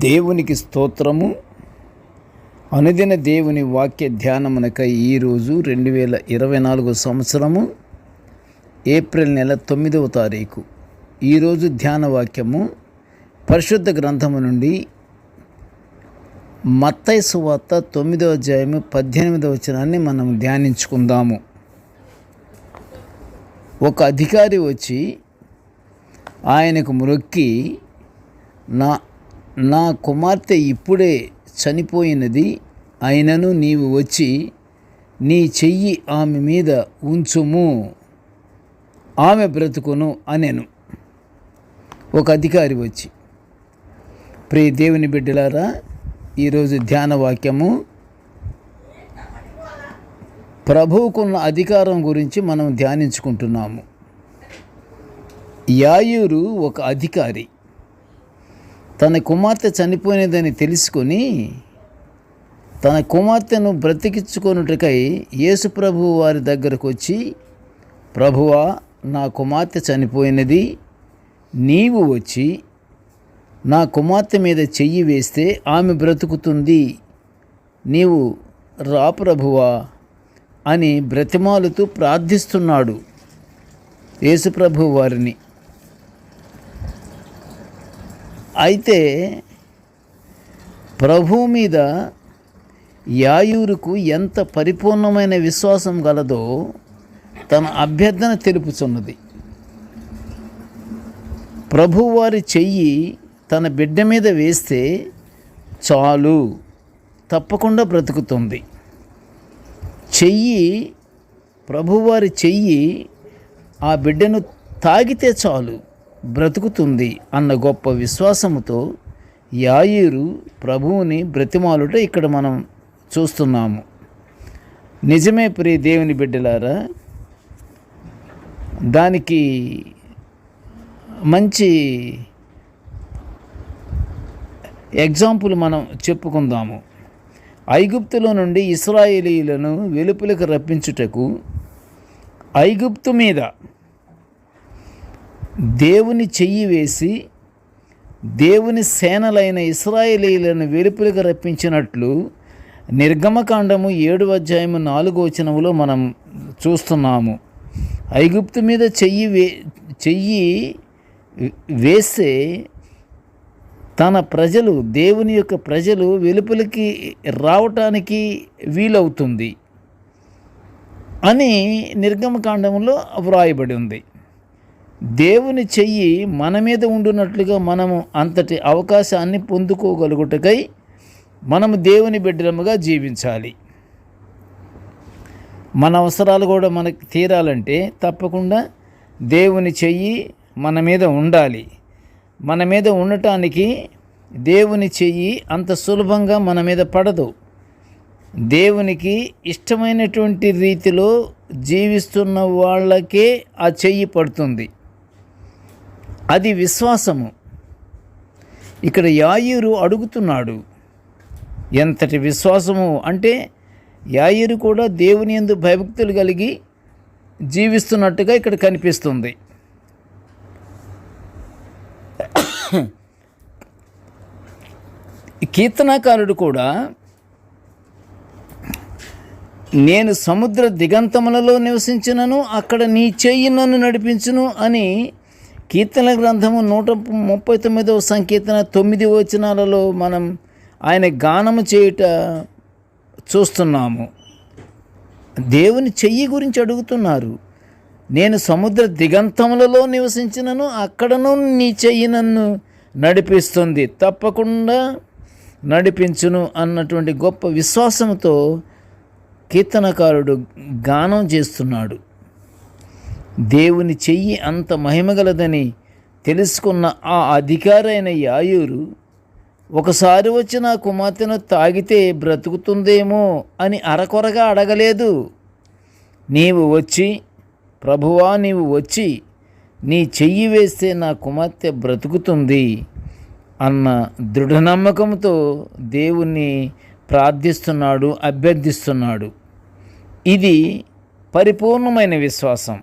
దేవునికి స్తోత్రము. అనుదిన దేవుని వాక్య ధ్యానమునకై ఈరోజు 2024 సంవత్సరము ఏప్రిల్ నెల 9వ తారీఖు. ఈరోజు ధ్యాన వాక్యము పరిశుద్ధ గ్రంథము నుండి మత్తయి సువార్త 9వ అధ్యాయము 18వ వచనాన్ని మనం ధ్యానించుకుందాము. ఒక అధికారి వచ్చి ఆయనకు మ్రొక్కి, నా కుమార్తె ఇప్పుడే చనిపోయినది, అయినను నీవు వచ్చి నీ చెయ్యి ఆమె మీద ఉంచుము, ఆమె బ్రతుకును అనెను. ఒక అధికారి వచ్చి. ప్రియ దేవుని బిడ్డలారా, ఈరోజు ధ్యాన వాక్యము ప్రభువుకున్న అధికారం గురించి మనం ధ్యానించుకుంటున్నాము. యాయూరు ఒక అధికారి. తన కుమార్తె చనిపోయినదని తెలుసుకొని తన కుమార్తెను బ్రతికించుకొనుటకై యేసు ప్రభువు వారి దగ్గరకు వచ్చి, ప్రభువా, నా కుమార్తె చనిపోయినది, నీవు వచ్చి నా కుమార్తె మీద చెయ్యి వేస్తే ఆమె బ్రతుకుతుంది, నీవు రా ప్రభువా అని బ్రతిమాలుతూ ప్రార్థిస్తున్నాడు యేసు ప్రభువు వారిని. అయితే ప్రభువు మీద యాయూరుకు ఎంత పరిపూర్ణమైన విశ్వాసం గలదో తన అభ్యర్థన తెలుపుచున్నది. ప్రభువు వారి చెయ్యి తన బిడ్డ మీద వేస్తే చాలు, తప్పకుండా బ్రతుకుతుంది. ప్రభువారి చెయ్యి ఆ బిడ్డను తాగితే చాలు, బ్రతుకుతుంది అన్న గొప్ప విశ్వాసముతో యాయూరు ప్రభువుని బ్రతిమాలుట ఇక్కడ మనం చూస్తున్నాము. నిజమే ప్రియ దేవుని బిడ్డలారా, దానికి మంచి ఎగ్జాంపుల్ మనం చెప్పుకుందాము. ఐగుప్తులో నుండి ఇశ్రాయేలీయులను వెలుపలకు రప్పించుటకు ఐగుప్తు మీద దేవుని చెయ్యి వేసి దేవుని సేనలైన ఇశ్రాయేలీయులను వెలుపలకు రప్పించినట్లు నిర్గమకాండము 7వ అధ్యాయము 4వ వచనములో మనం చూస్తున్నాము. ఐగుప్తు మీద చెయ్యి వేస్తే తన ప్రజలు, దేవుని యొక్క ప్రజలు వెలుపలికి రావటానికి వీలవుతుంది అని నిర్గమకాండంలో వ్రాయబడి ఉంది. దేవుని చెయ్యి మన మీద ఉండునట్లుగా మనము అంతటి అవకాశాన్ని పొందుకోగలుగుటకై మనము దేవుని బిడ్డలముగా జీవించాలి. మన అవసరాలు కూడా మనకు తీరాలంటే తప్పకుండా దేవుని చెయ్యి మన మీద ఉండాలి. మన మీద ఉండటానికి దేవుని చెయ్యి అంత సులభంగా మన మీద పడదు. దేవునికి ఇష్టమైనటువంటి రీతిలో జీవిస్తున్న వాళ్ళకే ఆ చెయ్యి పడుతుంది. అది విశ్వాసము. ఇక్కడ యాయూరు అడుగుతున్నాడు. ఎంతటి విశ్వాసము అంటే యాయూరు కూడా దేవుని యందు భయభక్తులు కలిగి జీవిస్తున్నట్టుగా ఇక్కడ కనిపిస్తుంది. కీర్తనాకారుడు కూడా, నేను సముద్ర దిగంతములలో నివసించినను అక్కడ నీ చెయ్యి నన్ను నడిపించును అని కీర్తన గ్రంథము 139వ సంకీర్తన 9 వచనాలలో మనం ఆయన గానము చేయుట చూస్తున్నాము. దేవుని చెయ్యి గురించి అడుగుతున్నారు. నేను సముద్ర దిగంతములలో నివసించినను అక్కడను నీ చెయ్యి నన్ను నడిపిస్తుంది, తప్పకుండా నడిపించును అన్నటువంటి గొప్ప విశ్వాసంతో కీర్తనకారుడు గానం చేస్తున్నాడు. దేవుని చెయ్యి అంత మహిమగలదని తెలుసుకున్న ఆ అధికారైన యాయూరు ఒకసారి వచ్చి నా కుమార్తెను తాగితే బ్రతుకుతుందేమో అని అరకొరగా అడగలేదు. నీవు వచ్చి, ప్రభువా, నీవు వచ్చి నీ చెయ్యి వేస్తే నా కుమార్తె బ్రతుకుతుంది అన్న దృఢ నమ్మకంతో దేవుణ్ణి ప్రార్థిస్తున్నాడు, అభ్యర్థిస్తున్నాడు. ఇది పరిపూర్ణమైన విశ్వాసం.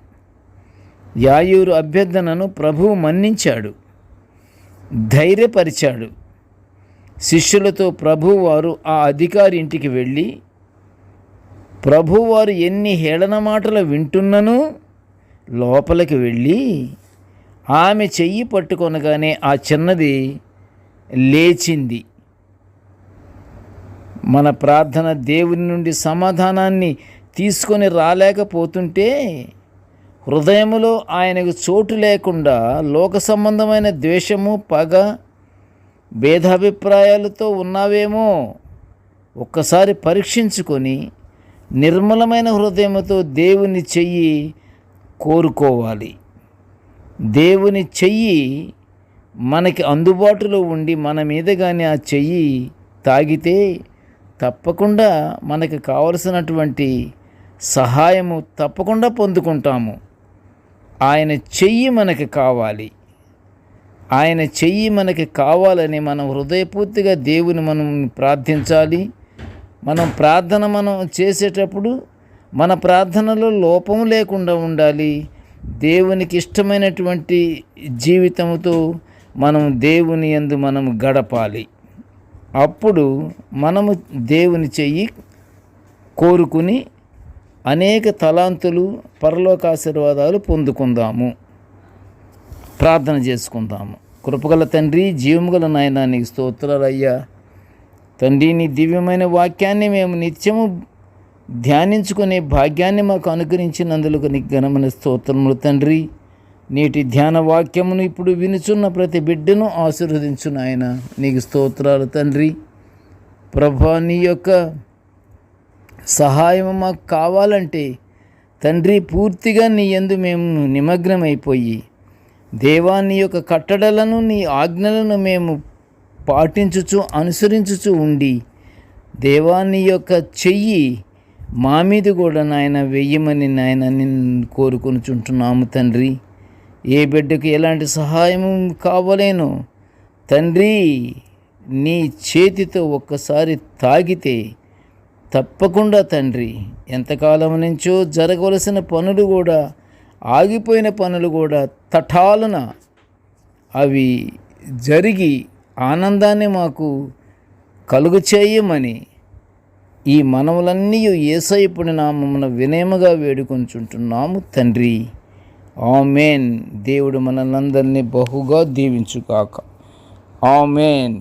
యాయూరు అభ్యర్థనను ప్రభువు మన్నించాడు, ధైర్యపరిచాడు. శిష్యులతో ప్రభువారు ఆ అధికారి ఇంటికి వెళ్ళి, ప్రభువారు ఎన్ని హేళన మాటలు వింటున్నను లోపలికి వెళ్ళి ఆమె చెయ్యి పట్టుకొనగానే ఆ చిన్నది లేచింది. మన ప్రార్థన దేవుని నుండి సమాధానాన్ని తీసుకొని రాలేకపోతుంటే, హృదయములో ఆయనకు చోటు లేకుండా లోక సంబంధమైన ద్వేషము, పగ, భేదాభిప్రాయాలతో ఉన్నావేమో ఒక్కసారి పరీక్షించుకొని నిర్మలమైన హృదయముతో దేవుని చెయ్యి కోరుకోవాలి. దేవుని చెయ్యి మనకి అందుబాటులో ఉండి మన మీద కానీ ఆ చెయ్యి తాగితే తప్పకుండా మనకు కావలసినటువంటి సహాయము తప్పకుండా పొందుకుంటాము. ఆయన చెయ్యి మనకి కావాలి. ఆయన చెయ్యి మనకి కావాలని మనం హృదయపూర్తిగా దేవుని మనం ప్రార్థించాలి. మనం చేసేటప్పుడు మన ప్రార్థనలో లోపం లేకుండా ఉండాలి. దేవునికి ఇష్టమైనటువంటి జీవితంతో మనం దేవుని యందు మనం గడపాలి. అప్పుడు మనము దేవుని చెయ్యి కోరుకుని అనేక తలాంతులు, పరలోక ఆశీర్వాదాలు పొందుకుందాము. ప్రార్థన చేసుకుందాము. కృపగల తండ్రి, జీవముగల నాయనా, నీకు స్తోత్రాలయ్యా. తండ్రి, నీ దివ్యమైన వాక్యాన్ని మేము నిత్యము ధ్యానించుకునే భాగ్యాన్ని మాకు అనుగ్రహించినందుకు నీకు ఘనమైన స్తోత్రములు తండ్రి. నేటి ధ్యాన వాక్యమును ఇప్పుడు వినుచున్న ప్రతి బిడ్డను ఆశీర్వదించు నాయన. నీకు స్తోత్రాలు తండ్రి. ప్రభా, నీ యొక్క సహాయం మాకు కావాలంటే తండ్రి, పూర్తిగా నీ యందు మేము నిమగ్నమైపోయి, దేవా, నీ యొక్క కట్టడలను, నీ ఆజ్ఞలను మేము పాటించుచు అనుసరించుచు ఉండి, దేవా, నీ యొక్క చెయ్యి మా మీద కూడా నాయన వెయ్యమని నాయన నిన్ను కోరుకొనుచుంటున్నాము తండ్రి. ఏ బిడ్డకు ఎలాంటి సహాయము కావలేనో తండ్రి, నీ చేతితో ఒక్కసారి తాగితే తప్పకుండా తండ్రి, ఎంతకాలం నుంచో జరగవలసిన పనులు కూడా, ఆగిపోయిన పనులు కూడా తటాలున అవి జరిగి ఆనందాన్ని మాకు కలుగు చేయమని ఈ మనవులన్నీ యేసయ్య నామమున వినయముగా వేడుకొంచుంటున్నాము తండ్రి. ఆమేన్. దేవుడు మనల్నందరినీ బహుగా దీవించుగాక. ఆమేన్.